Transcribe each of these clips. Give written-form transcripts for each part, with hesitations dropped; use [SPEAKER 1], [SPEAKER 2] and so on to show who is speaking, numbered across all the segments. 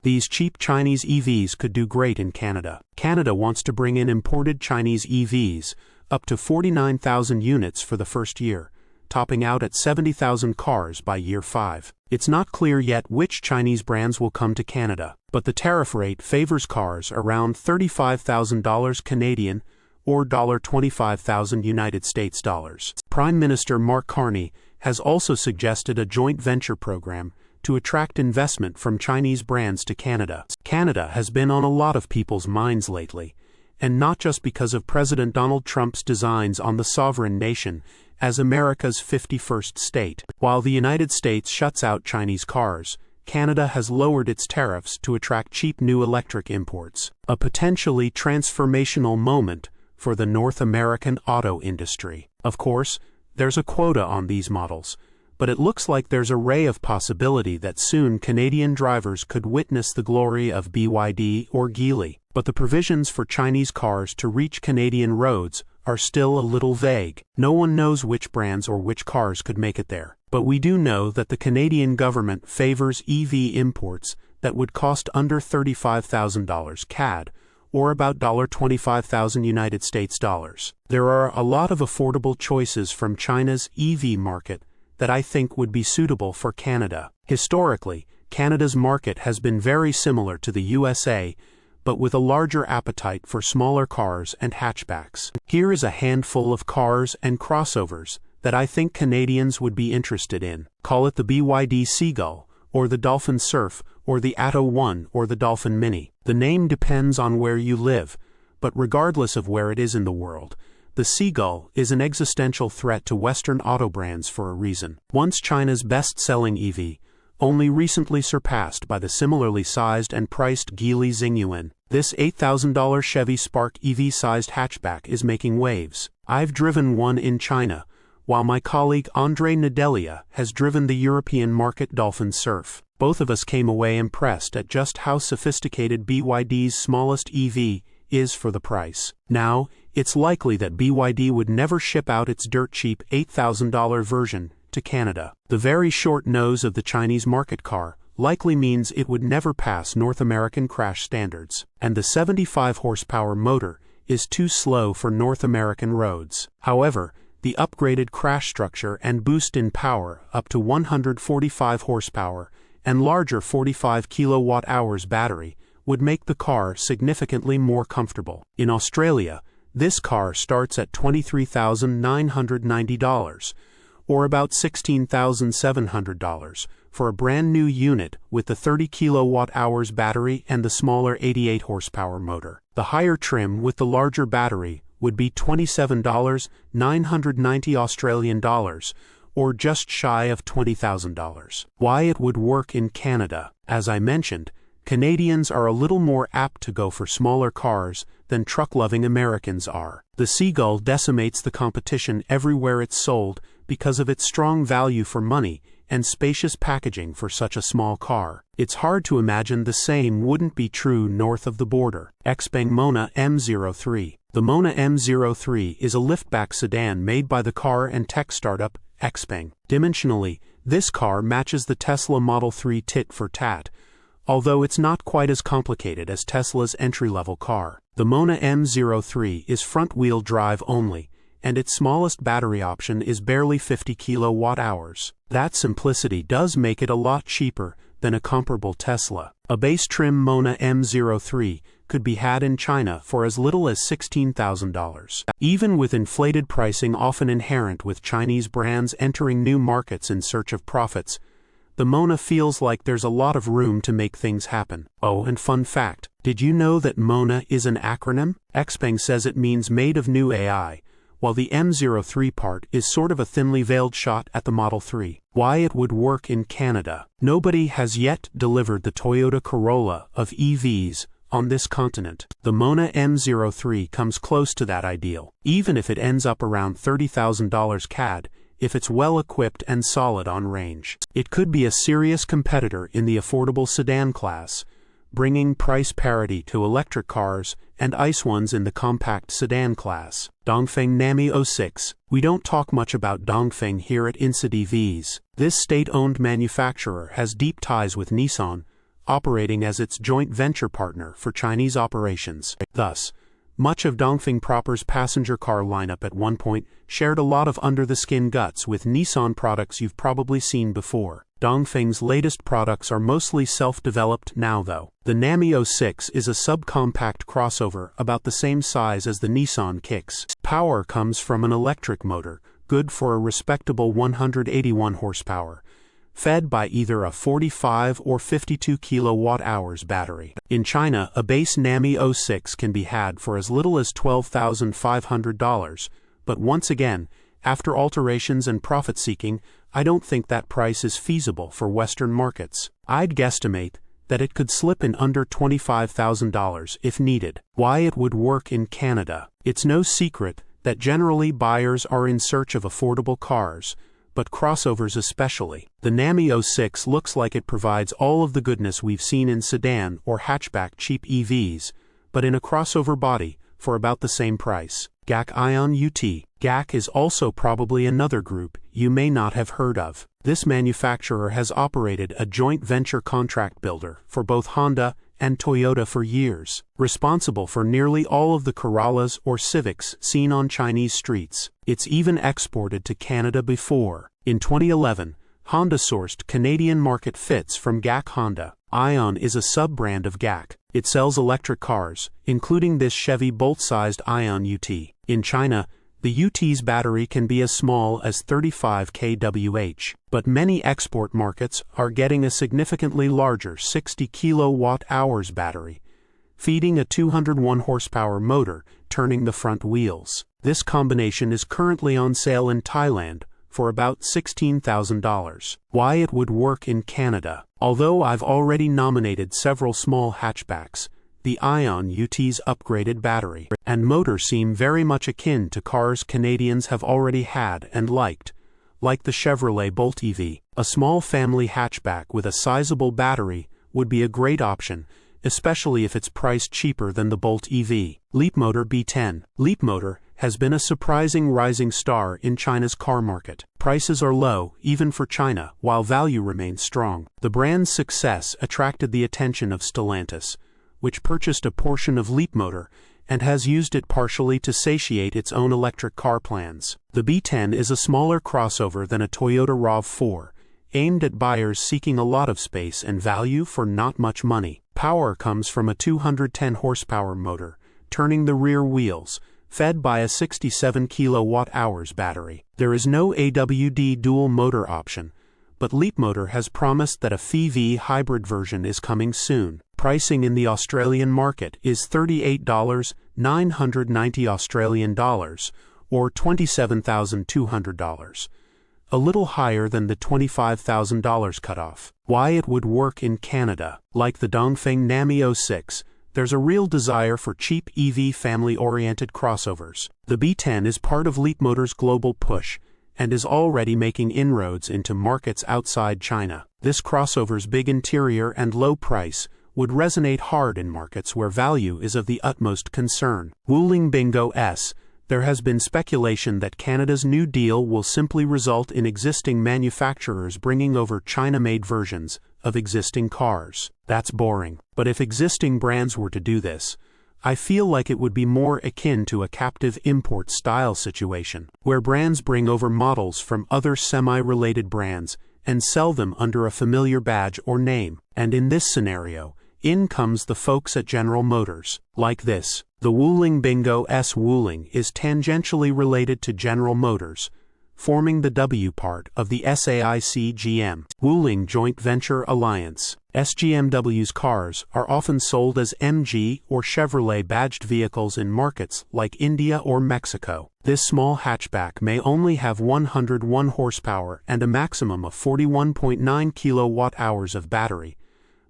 [SPEAKER 1] These cheap Chinese EVs could do great in Canada. Canada wants to bring in imported Chinese EVs, up to 49,000 units for the first year, topping out at 70,000 cars by year 5. It's not clear yet which Chinese brands will come to Canada, but the tariff rate favors cars around $35,000 Canadian or $25,000 United States dollars. Prime Minister Mark Carney has also suggested a joint venture program to attract investment from Chinese brands to Canada. Canada has been on a lot of people's minds lately, and not just because of President Donald Trump's designs on the sovereign nation as America's 51st state. While the United States shuts out Chinese cars, Canada has lowered its tariffs to attract cheap new electric imports, a potentially transformational moment for the North American auto industry. Of course, there's a quota on these models, but it looks like there's a ray of possibility that soon Canadian drivers could witness the glory of BYD or Geely. But the provisions for Chinese cars to reach Canadian roads are still a little vague. No one knows which brands or which cars could make it there. But we do know that the Canadian government favors EV imports that would cost under $35,000 CAD, or about $25,000 United States dollars. There are a lot of affordable choices from China's EV market that I think would be suitable for Canada. Historically, Canada's market has been very similar to the USA, but with a larger appetite for smaller cars and hatchbacks. Here is a handful of cars and crossovers that I think Canadians would be interested in. Call it the BYD Seagull, or the Dolphin Surf, or the Atto 1, or the Dolphin Mini. The name depends on where you live, but regardless of where it is in the world, the Seagull is an existential threat to Western auto brands for a reason. Once China's best-selling EV, only recently surpassed by the similarly sized and priced Geely Xingyuan, this $8,000 Chevy Spark EV-sized hatchback is making waves. I've driven one in China, while my colleague Andre Nadelia has driven the European market Dolphin Surf. Both of us came away impressed at just how sophisticated BYD's smallest EV is for the price. Now, it's likely that BYD would never ship out its dirt-cheap $8,000 version to Canada. The very short nose of the Chinese market car likely means it would never pass North American crash standards, and the 75-horsepower motor is too slow for North American roads. However, the upgraded crash structure and boost in power up to 145 horsepower and larger 45 kilowatt-hours battery would make the car significantly more comfortable. In Australia, this car starts at $23,990, or about $16,700, for a brand new unit with the 30 kilowatt-hours battery and the smaller 88 horsepower motor. The higher trim with the larger battery would be $27,990 Australian dollars, or just shy of $20,000. Why it would work in Canada? As I mentioned, Canadians are a little more apt to go for smaller cars than truck-loving Americans are. The Seagull decimates the competition everywhere it's sold because of its strong value for money and spacious packaging for such a small car. It's hard to imagine the same wouldn't be true north of the border. Xpeng Mona M03. The Mona M03 is a liftback sedan made by the car and tech startup Xpeng. Dimensionally, this car matches the Tesla Model 3 tit for tat, although it's not quite as complicated as Tesla's entry-level car. The Mona M03 is front-wheel drive only, and its smallest battery option is barely 50 kilowatt-hours. That simplicity does make it a lot cheaper than a comparable Tesla. A base-trim Mona M03 could be had in China for as little as $16,000. Even with inflated pricing often inherent with Chinese brands entering new markets in search of profits, the Mona feels like there's a lot of room to make things happen. Oh, and fun fact, did you know that Mona is an acronym? Xpeng says it means made of new AI, while the M03 part is sort of a thinly veiled shot at the Model 3. Why it would work in Canada? Nobody has yet delivered the Toyota Corolla of EVs on this continent. The Mona M03 comes close to that ideal, even if it ends up around $30,000 CAD, if it's well-equipped and solid on range. It could be a serious competitor in the affordable sedan class, bringing price parity to electric cars and ICE ones in the compact sedan class. Dongfeng Nami 06. We don't talk much about Dongfeng here at insideevs. This state-owned manufacturer has deep ties with Nissan, operating as its joint venture partner for Chinese operations. Thus, much of Dongfeng proper's passenger car lineup at one point shared a lot of under-the-skin guts with Nissan products you've probably seen before. Dongfeng's latest products are mostly self-developed now though. The Nami 06 is a subcompact crossover about the same size as the Nissan Kicks. Power comes from an electric motor, good for a respectable 181 horsepower, fed by either a 45 or 52 kilowatt-hours battery. In China, a base Nami 06 can be had for as little as $12,500, but once again, after alterations and profit-seeking, I don't think that price is feasible for Western markets. I'd guesstimate that it could slip in under $25,000 if needed. Why it would work in Canada. It's no secret that generally buyers are in search of affordable cars, but crossovers especially. The Nami 06 looks like it provides all of the goodness we've seen in sedan or hatchback cheap EVs, but in a crossover body, for about the same price. GAC Ion UT. GAC is also probably another group you may not have heard of. This manufacturer has operated a joint venture contract builder for both Honda and Toyota for years, responsible for nearly all of the Corollas or Civics seen on Chinese streets. It's even exported to Canada before. In 2011, Honda sourced Canadian market fits from GAC Honda. Ion is a sub-brand of GAC. It sells electric cars, including this Chevy Bolt-sized Ion UT. In China, the UT's battery can be as small as 35 kWh, but many export markets are getting a significantly larger 60 kilowatt-hours battery, feeding a 201 horsepower motor, turning the front wheels. This combination is currently on sale in Thailand for about $16,000. Why it would work in Canada. Although I've already nominated several small hatchbacks, the Ion UT's upgraded battery and motor seem very much akin to cars Canadians have already had and liked, like the Chevrolet Bolt EV. A small family hatchback with a sizable battery would be a great option, especially if it's priced cheaper than the Bolt EV. Leapmotor B10. Leapmotor has been a surprising rising star in China's car market. Prices are low, even for China, while value remains strong. The brand's success attracted the attention of Stellantis, which purchased a portion of Leapmotor and has used it partially to satiate its own electric car plans. The B10 is a smaller crossover than a Toyota RAV4, aimed at buyers seeking a lot of space and value for not much money. Power comes from a 210 horsepower motor, turning the rear wheels, fed by a 67 kilowatt-hours battery. There is no AWD dual motor option, but Leapmotor has promised that a FEV hybrid version is coming soon. Pricing in the Australian market is $38,990 Australian dollars, or $27,200, a little higher than the $25,000 cutoff. Why it would work in Canada. Like the Dongfeng Nami 06, there's a real desire for cheap EV family-oriented crossovers. The B10 is part of Leapmotor's global push and is already making inroads into markets outside China. This crossover's big interior and low price would resonate hard in markets where value is of the utmost concern. Wuling Bingo S. There has been speculation that Canada's New Deal will simply result in existing manufacturers bringing over China-made versions of existing cars. That's boring. But if existing brands were to do this, I feel like it would be more akin to a captive import style situation, where brands bring over models from other semi-related brands and sell them under a familiar badge or name. And in this scenario, in comes the folks at General Motors. Like this, the Wuling Bingo S. Wuling is tangentially related to General Motors, forming the W part of the SAIC GM Wuling Joint Venture Alliance. SGMW's cars are often sold as MG or Chevrolet badged vehicles in markets like India or Mexico. This small hatchback may only have 101 horsepower and a maximum of 41.9 kilowatt-hours of battery,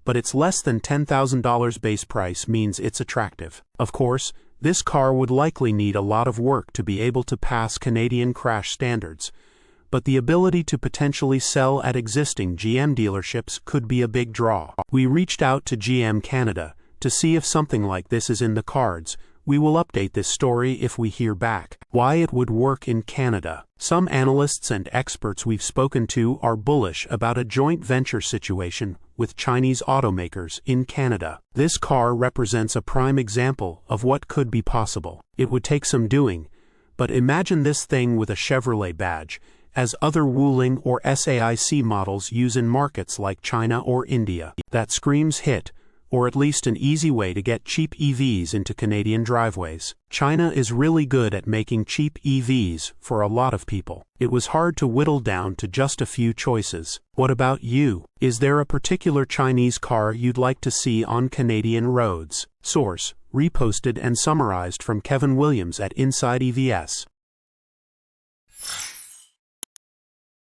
[SPEAKER 1] but its less than $10,000 base price means it's attractive. Of course, this car would likely need a lot of work to be able to pass Canadian crash standards, but the ability to potentially sell at existing GM dealerships could be a big draw. We reached out to GM Canada to see if something like this is in the cards, We will update this story if we hear back. Why it would work in Canada. Some analysts and experts we've spoken to are bullish about a joint venture situation with Chinese automakers in Canada. This car represents a prime example of what could be possible. It would take some doing, but imagine this thing with a Chevrolet badge, as other Wuling or SAIC models use in markets like China or India. That screams hit, or at least an easy way to get cheap EVs into Canadian driveways. China is really good at making cheap EVs for a lot of people. It was hard to whittle down to just a few choices. What about you? Is there a particular Chinese car you'd like to see on Canadian roads? Source: reposted and summarized from Kevin Williams at insideevs.